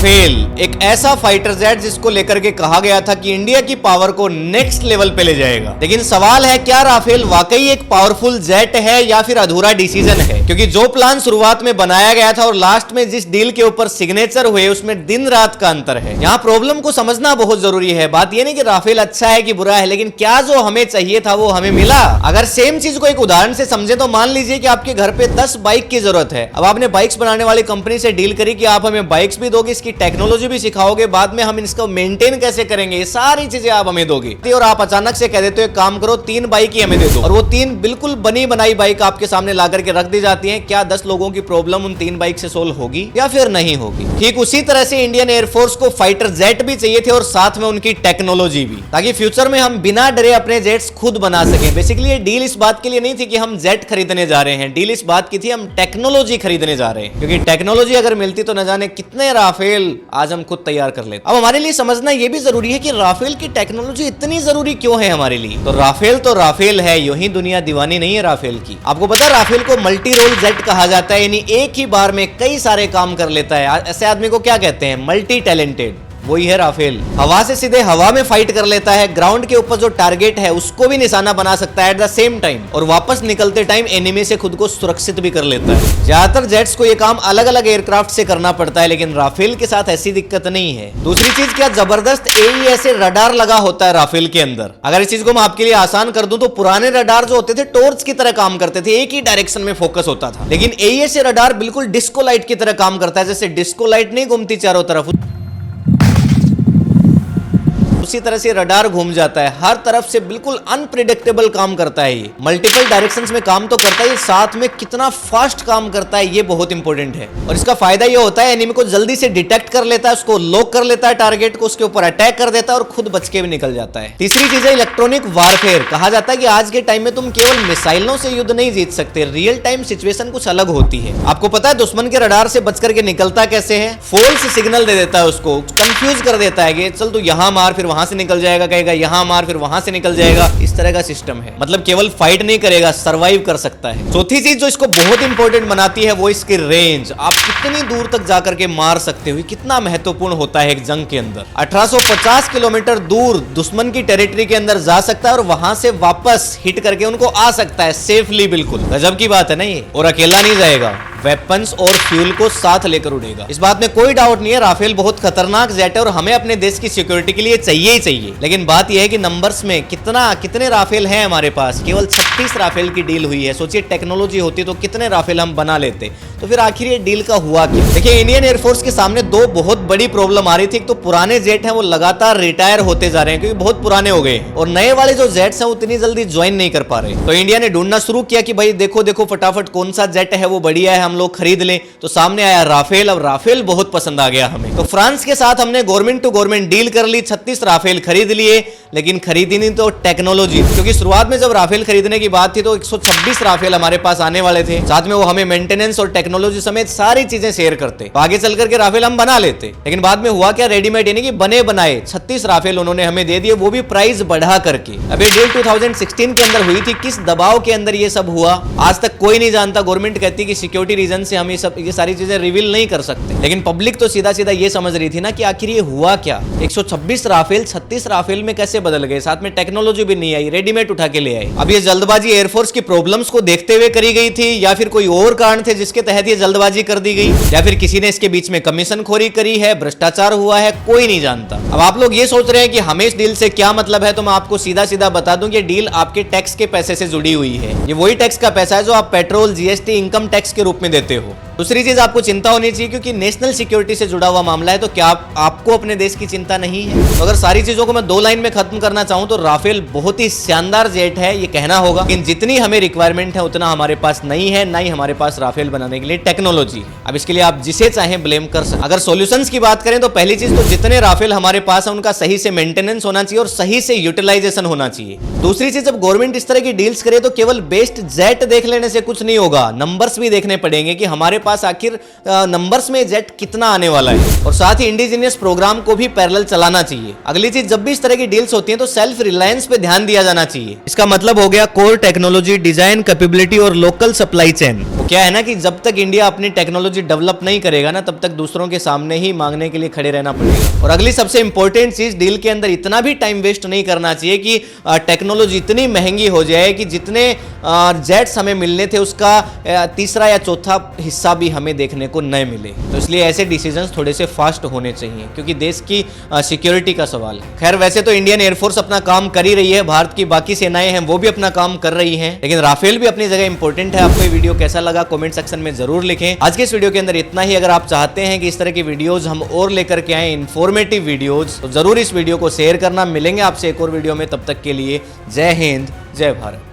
Rafale एक ऐसा fighter jet जिसको लेकर के कहा गया था कि इंडिया की पावर को नेक्स्ट लेवल पे ले जाएगा। लेकिन सवाल है, क्या राफेल वाकई एक पावरफुल जेट है या फिर अधूरा डिसीजन है? क्योंकि जो प्लान शुरुआत में बनाया गया था और लास्ट में जिस डील के ऊपर सिग्नेचर हुए उसमें दिन रात का अंतर है। यहाँ प्रॉब्लम को समझना बहुत जरूरी है। बात यह नहीं कि राफेल अच्छा है कि बुरा है, लेकिन क्या जो हमें चाहिए था वो हमें मिला? अगर सेम चीज को एक उदाहरण से समझे तो मान लीजिए कि आपके घर पे 10 बाइक की जरूरत है। अब आपने बाइक्स बनाने वाली कंपनी से डील करी कि आप हमें बाइक्स भी दोगे, इसकी टेक्नोलॉजी भी सिखाओगे, बाद में हम इसको मेंटेन कैसे करेंगे, ये सारी चीजें आप हमें दोगे। और आप अचानक से कह देते हो एक काम करो 3 बाइक ही हमें दे दो, और वो 3 बिल्कुल बनी बनाई बाइक आपके सामने ला करके रख दी जाती है। क्या 10 लोगों की प्रॉब्लम उन 3 बाइक से सोल्व होगी या फिर नहीं होगी? ठीक उसी तरह से इंडियन एयरफोर्स को फाइटर जेट भी चाहिए थे और साथ में उनकी टेक्नोलॉजी भी, ताकि फ्यूचर में हम बिना डरे अपने जेट्स खुद बना सकें। बेसिकली ये डील इस बात के लिए नहीं थी कि हम जेट खरीदने जा रहे हैं, डील इस बात की थी हम टेक्नोलॉजी खरीदने जा रहे हैं। क्योंकि टेक्नोलॉजी अगर मिलती तो न जाने कितने राफेल आज हम खुद तैयार कर लेते। अब हमारे लिए समझना यह भी जरूरी है कि राफेल की टेक्नोलॉजी इतनी जरूरी क्यों है हमारे लिए। तो राफेल है, यूं ही दुनिया दीवानी नहीं है राफेल की। आपको पता है राफेल को मल्टी रोल जेट कहा जाता है, यानी एक ही बार में कई सारे काम कर लेता है। ऐसे आदमी को क्या कहते हैं? Multi talented. वही है राफेल। हवा से सीधे हवा में फाइट कर लेता है, ग्राउंड के ऊपर जो टारगेट है उसको भी निशाना बना सकता है एट द सेम टाइम, और वापस निकलते टाइम एनिमी से खुद को सुरक्षित भी कर लेता है। ज्यादातर जेट्स को ये काम अलग अलग एयरक्राफ्ट से करना पड़ता है, लेकिन राफेल के साथ ऐसी दिक्कत नहीं है। दूसरी चीज, क्या जबरदस्त एईएस रडार लगा होता है राफेल के अंदर। अगर इस चीज को मैं आपके लिए आसान कर दूं तो पुराने रडार जो होते थे टॉर्च की तरह काम करते थे, एक ही डायरेक्शन में फोकस होता था। लेकिन एईएस रडार बिल्कुल डिस्को लाइट की तरह काम करता है। जैसे डिस्को लाइट नहीं घूमती चारों तरफ, उसी तरह से रडार घूम जाता है, हर तरफ से बिल्कुल अनप्रिडिक्टेबल काम करता है। ये मल्टीपल डायरेक्शंस में काम तो करता है, साथ में कितना फास्ट काम करता है ये बहुत इंपॉर्टेंट है। और इसका फायदा ये होता है एनिमी को जल्दी से डिटेक्ट कर लेता है, उसको लॉक कर लेता है टारगेट को, उसके ऊपर अटैक कर देता है और खुद बच के भी निकल जाता है। तीसरी चीज है इलेक्ट्रॉनिक वारफेयर। कहा जाता है कि आज के टाइम में तुम केवल मिसाइलों से युद्ध नहीं जीत सकते, रियल टाइम सिचुएशन कुछ अलग होती है। आपको पता है दुश्मन के रडार से बच करके निकलता कैसे है? फॉल्स सिग्नल दे देता है, उसको कंफ्यूज कर देता है कि चल तू यहां मार फिर वहां से निकल जाएगा, कहेगा यहां मार फिर वहां से निकल जाएगा। इस तरह का सिस्टम है, मतलब केवल फाइट नहीं करेगा, सरवाइव कर सकता है। चौथी चीज जो इसको बहुत इंपॉर्टेंट बनाती है वो इसकी रेंज। आप कितनी दूर तक जाकर के मार सकते हो, कितना महत्वपूर्ण होता है एक जंग के अंदर। 1850 किलोमीटर दूर दुश्मन की टेरिटरी के अंदर जा सकता है और वहां से वापस हिट करके उनको आ सकता है सेफली। बिल्कुल गजब की बात है ना ये। और अकेला नहीं जाएगा, वेपन्स और फ्यूल को साथ लेकर उड़ेगा। इस बात में कोई डाउट नहीं है, राफेल बहुत खतरनाक जेट है और हमें अपने देश की सिक्योरिटी के लिए चाहिए ही चाहिए। लेकिन बात यह है कि नंबर्स में कितने राफेल हैं हमारे पास? केवल 36 राफेल की डील हुई है। सोचिए टेक्नोलॉजी होती तो कितने राफेल हम बना लेते। तो फिर आखिर ये डील का हुआ क्या? देखिए इंडियन एयरफोर्स के सामने 2 बहुत बड़ी प्रॉब्लम आ रही थी। एक तो पुराने जेट हैं वो लगातार रिटायर होते जा रहे हैं क्योंकि बहुत पुराने हो गए, और नए वाले जो जेट्स हैं उतनी जल्दी ज्वाइन नहीं कर पा रहे। तो इंडिया ने ढूंढना शुरू किया कि भाई देखो फटाफट कौन सा जेट है वो बढ़िया है, हम लोग खरीद लें। तो सामने आया राफेल। अब राफेल बहुत पसंद आ गया हमें, तो फ्रांस के साथ हमने गवर्नमेंट टू गवर्नमेंट डील कर ली, 36 राफेल खरीद लिए। लेकिन खरीदी नहीं तो टेक्नोलॉजी, क्योंकि शुरुआत में जब राफेल खरीदने की बात थी तो 126 राफेल हमारे पास आने वाले थे, साथ में वो हमें मेंटेनेंस और टेक्नोलॉजी समेत सारी चीजें शेयर करते। तो आगे चल करके राफेल हम बना लेते। लेकिन बाद में हुआ क्या? रेडीमेड यानी कि बने बनाए 36 राफेल उन्होंने हमें दे दिए, वो भी प्राइस बढ़ा करके। अभी डील 2016 के अंदर हुई थी। किस दबाव के अंदर ये सब हुआ आज तक कोई नहीं जानता। गवर्नमेंट कहती है कि सिक्योरिटी रीजन से हम ये सारी चीजें रिवील नहीं कर सकते, लेकिन पब्लिक तो सीधा सीधा ये समझ रही थी ना कि आखिर ये हुआ क्या। 126 राफेल 36 राफेल में कैसे बदल गए? साथ में टेक्नोलॉजी भी नहीं आई, रेडीमेड उठा के ले आए। अब ये जल्दबाजी एयरफोर्स की प्रॉब्लम्स को देखते हुए करी गई थी, या फिर कोई और कारण थे जिसके तहत ये जल्दबाजी कर दी गई, या फिर किसी ने इसके बीच में कमीशन खोरी करी है, भ्रष्टाचार हुआ है, कोई नहीं जानता। अब आप लोग ये सोच रहे हैं कि हमें इस डील से क्या मतलब है, तो मैं आपको सीधा सीधा बता दूं कि डील आपके टैक्स के पैसे से जुड़ी हुई है। ये वही टैक्स का पैसा है जो आप पेट्रोल, जीएसटी, इनकम टैक्स के रूप में देते हो। दूसरी चीज आपको चिंता होनी चाहिए, क्योंकि नेशनल सिक्योरिटी से जुड़ा हुआ मामला है। तो क्या आपको अपने देश की चिंता नहीं है? तो अगर सारी चीजों को मैं 2 लाइन में खत्म करना चाहूं तो राफेल बहुत ही शानदार जेट है, ये कहना होगा। लेकिन जितनी हमें रिक्वायरमेंट है उतना हमारे पास नहीं है, ना ही हमारे पास राफेल बनाने के लिए टेक्नोलॉजी है। अब इसके लिए आप जिसे चाहें ब्लेम कर सकते। अगर सॉल्यूशंस की बात करें तो पहली चीज तो जितने राफेल हमारे पास है उनका सही से मेंटेनेंस होना चाहिए और सही से यूटिलाइजेशन होना चाहिए। दूसरी चीज, जब गवर्नमेंट इस तरह की डील्स करे तो केवल बेस्ट जेट देख लेने से कुछ नहीं होगा, नंबर्स भी देखने पड़ेंगे कि हमारे पास आखिर नंबर्स में जेट कितना आने वाला है, और साथ ही इंडिजीनियस प्रोग्राम को भी पैरेलल चलाना चाहिए। अगली चीज, जब भी इस तरह की डील्स होती हैं तो सेल्फ रिलायंस पे ध्यान दिया जाना चाहिए। इसका मतलब हो गया कोर टेक्नोलॉजी, डिजाइन कैपेबिलिटी और लोकल सप्लाई चेन। क्या है ना कि जब तक इंडिया अपनी टेक्नोलॉजी डेवलप नहीं करेगा ना, तब तक दूसरों के सामने ही मांगने के लिए खड़े रहना पड़ेगा। और अगली सबसे इंपॉर्टेंट चीज, डील के अंदर इतना भी टाइम वेस्ट नहीं करना चाहिए कि टेक्नोलॉजी इतनी महंगी हो जाए कि जितने जेट्स हमें मिलने थे उसका तीसरा या चौथा हिस्सा भी हमें देखने को न मिले। तो इसलिए ऐसे डिसीजंस थोड़े से फास्ट होने चाहिए, क्योंकि देश की सिक्योरिटी का सवाल है। खैर, वैसे तो इंडियन एयरफोर्स अपना काम कर ही रही है, भारत की बाकी सेनाएं हैं वो भी अपना काम कर रही हैं, लेकिन राफेल भी अपनी जगह इंपॉर्टेंट है। आपको ये वीडियो कैसा लगा कमेंट सेक्शन में जरूर लिखें। आज के इस वीडियो के अंदर इतना ही। अगर आप चाहते हैं कि इस तरह की वीडियोस हम और लेकर के आए, इंफॉर्मेटिव वीडियोस, तो जरूर इस वीडियो को शेयर करना। मिलेंगे आपसे एक और वीडियो में, तब तक के लिए जय हिंद, जय भारत।